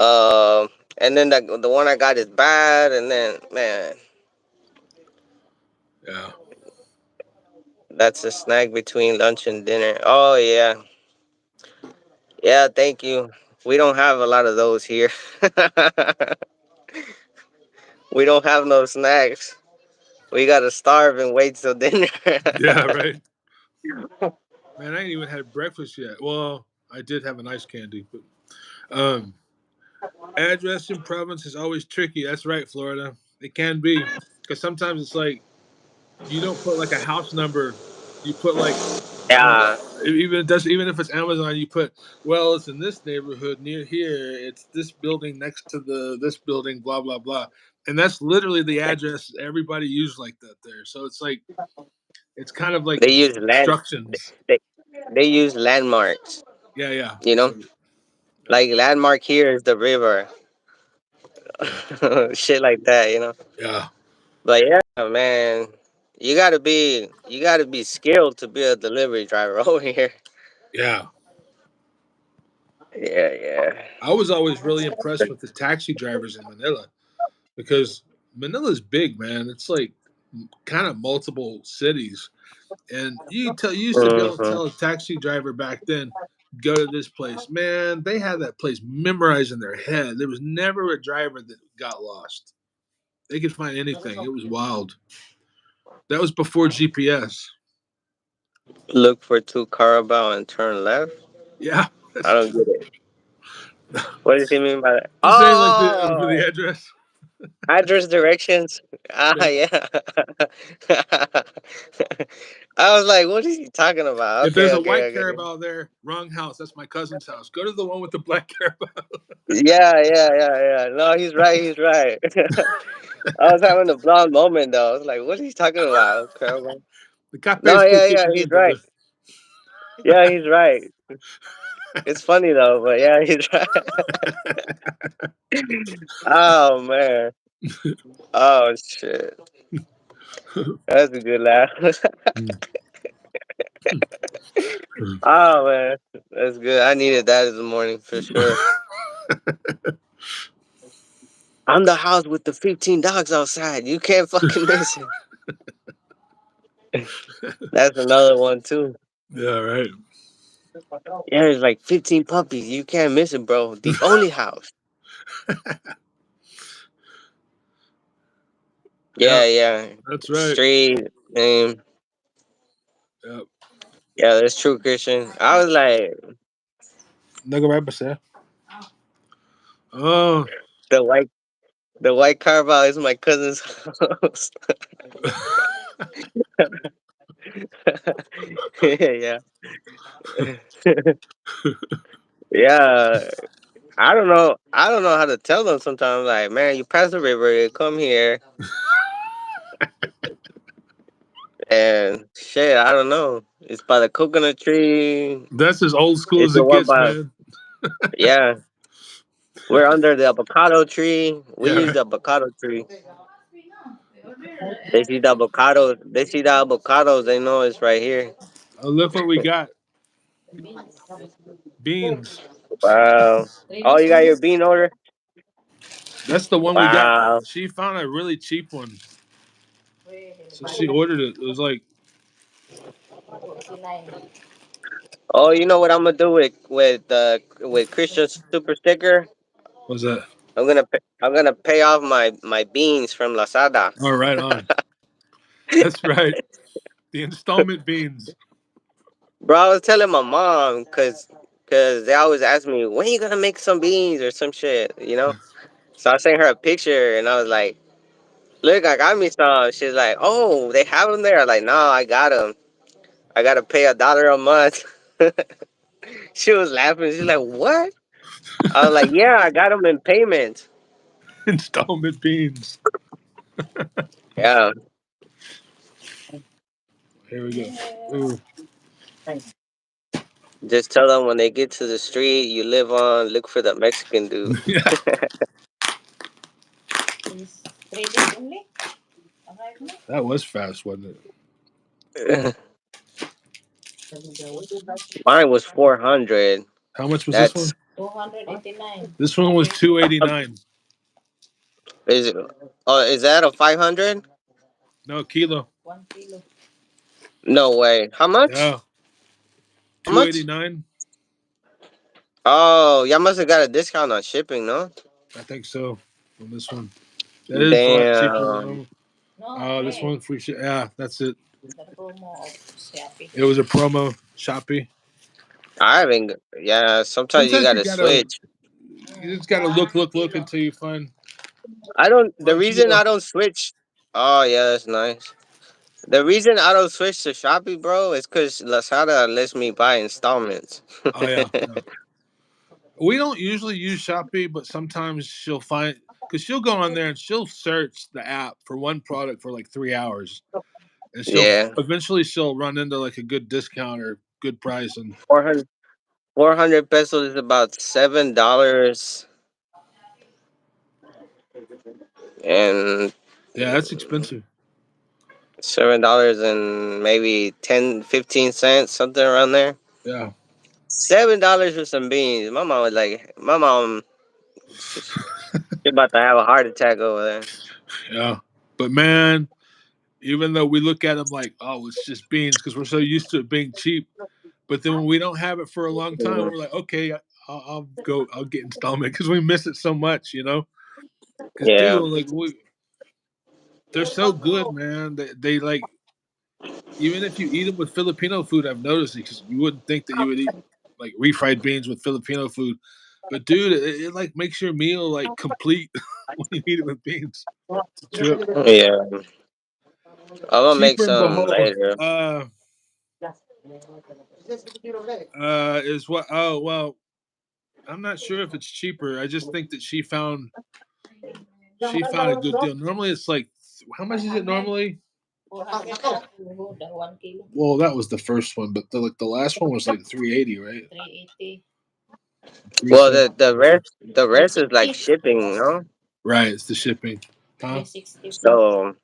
Um, and then the one I got is bad. And then man, Yeah, that's a snack between lunch and dinner. Oh yeah, yeah. Thank you. We don't have a lot of those here. We don't have no snacks. We gotta starve and wait till dinner. yeah, right. Man, I ain't even had breakfast yet. Well, I did have an ice candy, but um, address in province is always tricky. That's right, Florida. It can be because sometimes it's like you don't put like a house number. You put like Yeah, even if it's Amazon, you put well, it's in this neighborhood near here. It's this building next to the this building. Blah blah blah. And that's literally the address everybody uses like that there. So it's like it's kind of like they just use instructions. they, they use landmarks. Yeah, yeah. You know, So yeah, like landmark here is the river, yeah, shit like that. You know, yeah, but yeah, man, you gotta be skilled to be a delivery driver over here. yeah. Yeah, yeah. I was always really impressed with the taxi drivers in Manila because Manila's big, man. It's like kind of multiple cities, and you used to be able to Hmm. tell a taxi driver back then, go to this place. Man, they had that place memorized in their head. There was never a driver that got lost. They could find anything. It was wild. That was before GPS. Look for two Carabao and turn left. Yeah, I that's don't true. get it. What does he mean by that? You're saying like the Oh, address. address directions. Ah, Yeah. yeah. I was like, what is he talking about? If there's Okay, a okay, white okay. Carabao there, wrong house. That's my cousin's house. Go to the one with the black Carabao. Yeah, yeah, yeah, yeah. No, he's right. He's right. I was having a blonde moment though. I was like, what is he talking about? Carabao? The cafe No, is still yeah, yeah. kicking He's in, right. brother. Yeah, he's right. It's funny though, but yeah, he's right. Oh man. Oh shit. That's a good laugh. Oh man, that's good. I needed that in the morning for sure. I'm the house with the 15 dogs outside. You can't fucking miss it. That's another one too. Yeah, right. Yeah, there's like 15 puppies. You can't miss it, bro. The only house. Yeah, Yeah, yeah. that's right. Street name. Yeah. Yeah, that's true, Christian. I was like, Naga right, sir. Oh. the white the white Carval is my cousin's house. Yeah. Yeah. I don't know. I don't know how to tell them sometimes. Like, man, you pass the river, you come here, and shit. I don't know. It's by the coconut tree. That's as old school It's as the it one gets, by, man. yeah. We're under the avocado tree. We Yeah, use right. the avocado tree. They see the avocado. They see the avocados. They know it's right here. Oh, look what we got. Beans. Wow. Oh, you got your bean order? That's the one we got. Wow. She found a really cheap one, so she ordered it. It was like, Oh, you know what I'm gonna do with Christian Super Sticker? what's that? I'm gonna pay off my beans from Lazada. Oh, right on. That's right. The installment beans. Bro, I was telling my mom cause they always ask me when you gonna make some beans or some shit, you know. So I sent her a picture and I was like, "Look, I got me some." She's like, "Oh, they have them there." I'm like, "No, I got them. I gotta pay $1 a month." She was laughing. She's like, "What?" I was like, "Yeah, I got them in payment." Installment beans. Yeah, Here we go. Ooh. just tell them when they get to the street you live on, look for the Mexican dude. Yeah, that was fast, wasn't it? Mine was 400. How much was this That's one? This one was 289. is it? Oh, is that a 500? No, kilo. No way. How much? Yeah, How much? 289. Oh, y'all must have got a discount on shipping, no? I think so. On this one, that is a lot cheaper than Damn. normal. This one free shit. Yeah, that's it. It was a promo. Shopee. I haven't. Yeah, sometimes you Sometimes gotta switch. you just gotta look until you find I don't. The 1 kilo. reason I don't switch. Oh yeah, that's nice. The reason I don't switch to Shopee, bro, is because Lazada lets me buy installments. Oh yeah, yeah. We don't usually use Shopee, but sometimes she'll find because she'll go on there and she'll search the app for one product for like 3 hours, and Yeah, she'll run into like a good discount or good price, and 400, 400 pesos is about $7, and yeah, that's expensive. $7 and maybe 10, 15 cents, something around there. Yeah, $7 for some beans. My mom was like, my mom, she about to have a heart attack over there. yeah. But man, even though we look at them like, oh, it's just beans because we're so used to it being cheap, but then when we don't have it for a long time, Mhm. we're like, okay, I'll get installment because we miss it so much, you know. Because dude, Yeah, they're so good, man. They like even if you eat them with Filipino food, I've noticed it because you wouldn't think that you would eat like refried beans with Filipino food, but dude, it like makes your meal like complete when you eat it with beans. It's a trip. yeah. I'm gonna make Cheaper in some Boho. later. Is what? Oh well, I'm not sure if it's cheaper. I just think that she found a good deal. Normally, it's like how much is it normally? Well, that was the first one, but the last one was like 380, right? Well, 370. the rest is like shipping, no? Right, it's the shipping. Huh? So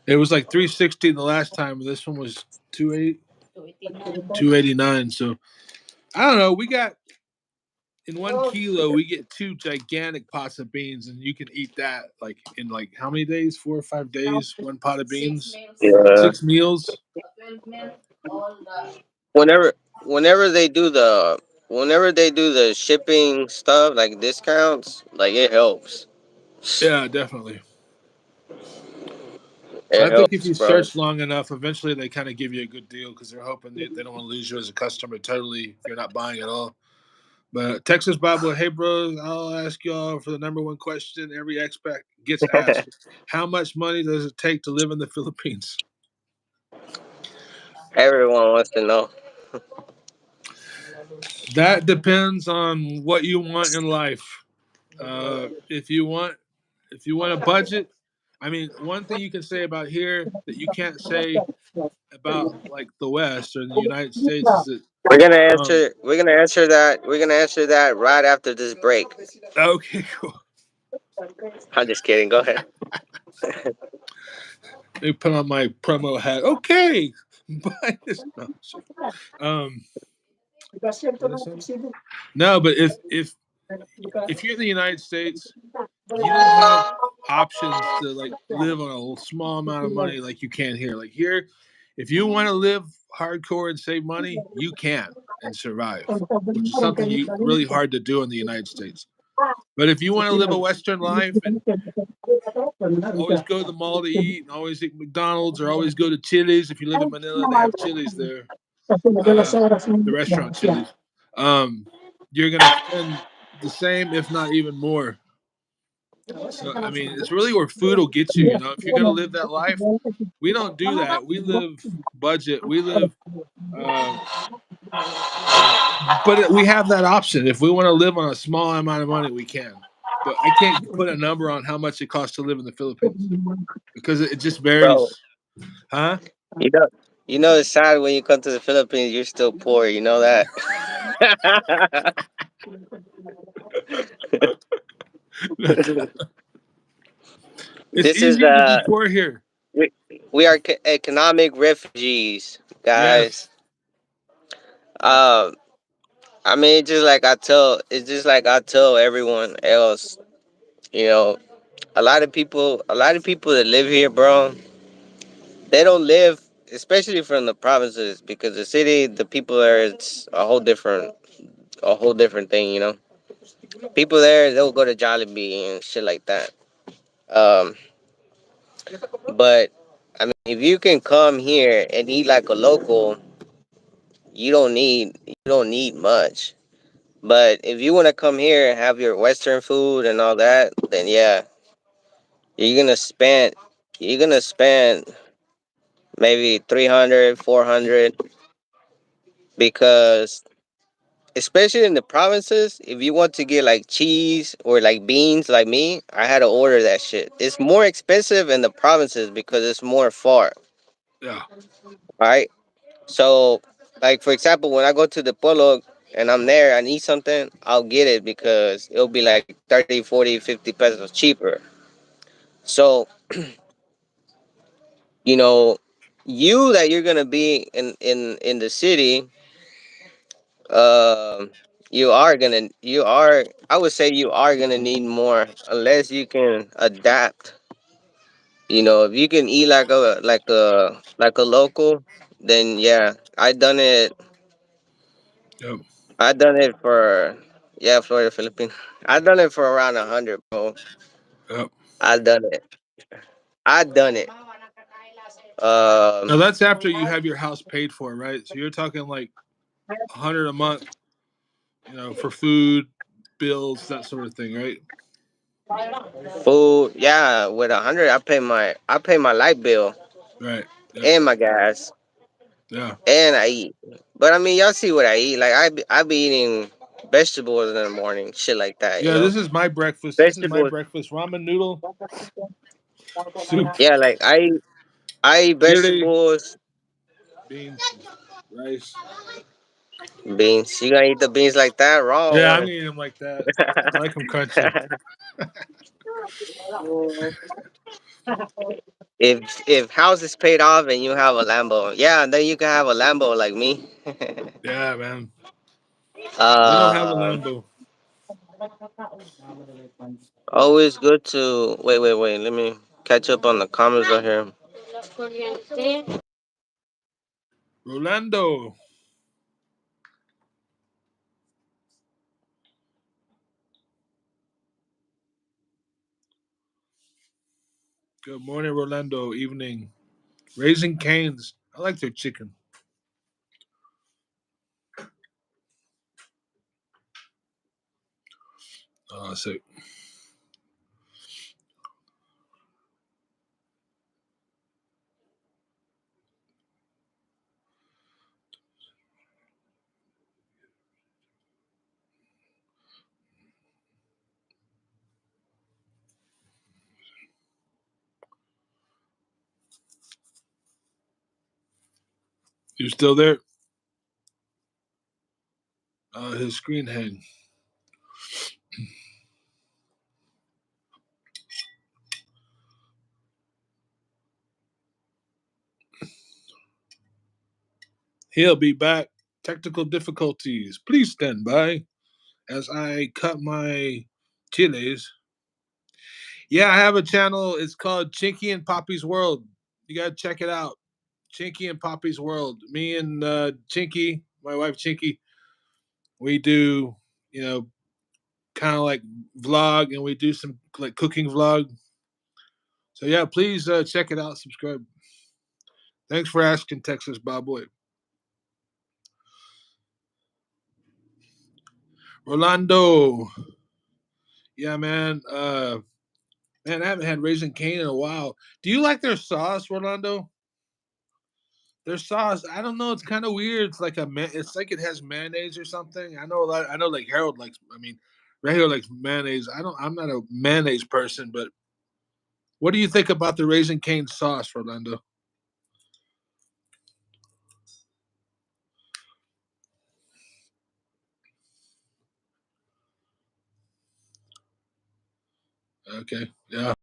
It was like 360 the last time. This one was 289. So I don't know. We got in 1 kilo, we get two gigantic pots of beans, and you can eat that like in like how many days? 4 or 5 days. One pot of beans, yeah, 6 meals. whenever whenever they do the whenever they do the shipping stuff like discounts, like it helps. Yeah, definitely. So It I think if helps, you bro. search long enough, eventually they kind of give you a good deal because they're hoping that they don't want to lose you as a customer totally if you're not buying at all. But Texas Bible, hey bros, I'll ask y'all for the number one question every expat gets asked: how much money does it take to live in the Philippines? Everyone wants to know. That depends on what you want in life. If you want a budget, I mean, one thing you can say about here that you can't say about like the West or the United States is that um We're gonna answer that. We're gonna answer that right after this break. okay, cool. I'm just kidding. Go ahead. Let me put on my promo hat. Okay, buy this. No, shit. Um, what is that? No, but if you're in the United States, you don't have options to like live on a small amount of money like you can here. Like here, if you want to live hardcore and save money, you can and survive, which is something you really hard to do in the United States. But if you want to live a Western life and always go to the mall to eat and always eat McDonald's or always go to Chili's, if you live in Manila, they have Chili's there. Uh, the restaurant Chili's. Um, you're gonna spend the same, if not even more. So I mean, it's really where food will get you. You know, if you're gonna live that life, we don't do that. We live budget. We live, uh, but we have that option. If we want to live on a small amount of money, we can. But I can't put a number on how much it costs to live in the Philippines because it just Bro, varies. Huh? you know, you know it's sad when you come to the Philippines. You're still poor. You know that. It's This is easier to be poor here. we, we are economic refugees, guys. Yes. Um, I mean, it's just like I tell everyone else. You know, a lot of people that live here, bro, they don't live, especially from the provinces, because the city, the people there, it's a whole different thing. You know, people there, they'll go to Jollibee and shit like that. Um, but I mean, if you can come here and eat like a local, you don't need much. But if you want to come here and have your Western food and all that, then yeah, you're gonna spend you're gonna spend maybe 300, 400, because especially in the provinces, if you want to get like cheese or like beans like me, I had to order that shit. It's more expensive in the provinces because it's more far. Yeah. All right. So, like for example, when I go to the Polo and I'm there, I need something, I'll get it because it'll be like 30, 40, 50 pesos cheaper. So, you know, you that you're gonna be in the city, um, you are I would say you are gonna need more unless you can adapt. You know, if you can eat like a local, then yeah, Yep. I done it for yeah, Florida, Philippines. I done it for around 100, bro. Yep. I done it. I done it. Um, Now that's after you have your house paid for, right? So you're talking like 100 a month, for food, bills, that sort of thing, right? food, yeah, with 100, I pay my light bill Right. Yep. and my gas, Yeah. and I eat. But I mean, y'all see what I eat. Like I be eating vegetables in the morning, shit like that. You Yeah. know, This is my breakfast. This is my vegetables. breakfast: ramen noodle, soup, Yeah, like I eat chili, vegetables, beans, rice. beans. You gonna eat the beans like that raw Yeah, I'm or? eating them like that. I like them crunchy. If house is paid off and you have a Lambo, yeah, then you can have a Lambo like me. Yeah, man. I don't have a um, Lambo. always good to wait. Let me catch up on the comments right here. Rolando. Good morning, Rolando. Evening. Raising Canes. I like their chicken. So You still there? His screen hang. He'll be back. Technical difficulties. Please stand by as I cut my chiles. Yeah, I have a channel. It's called Chinky and Poppy's World. You gotta check it out. Chinky and Poppy's World. Me and Chinky, my wife Chinky, we do, kind of like vlog, and we do some like cooking vlog. So yeah, please check it out. Subscribe. Thanks for asking, Texas Bob Boy. Rolando. Yeah, man. Man, I haven't had Raising Cane in a while. Do you like their sauce, Rolando? Their sauce, I don't know. It's kind of weird. It's like it's like it has mayonnaise or something. I know a lot. I know like Harold likes. I mean, Regio likes mayonnaise. I don't. I'm not a mayonnaise person, but what do you think about the Raising Cane sauce, Rolando? Okay, yeah.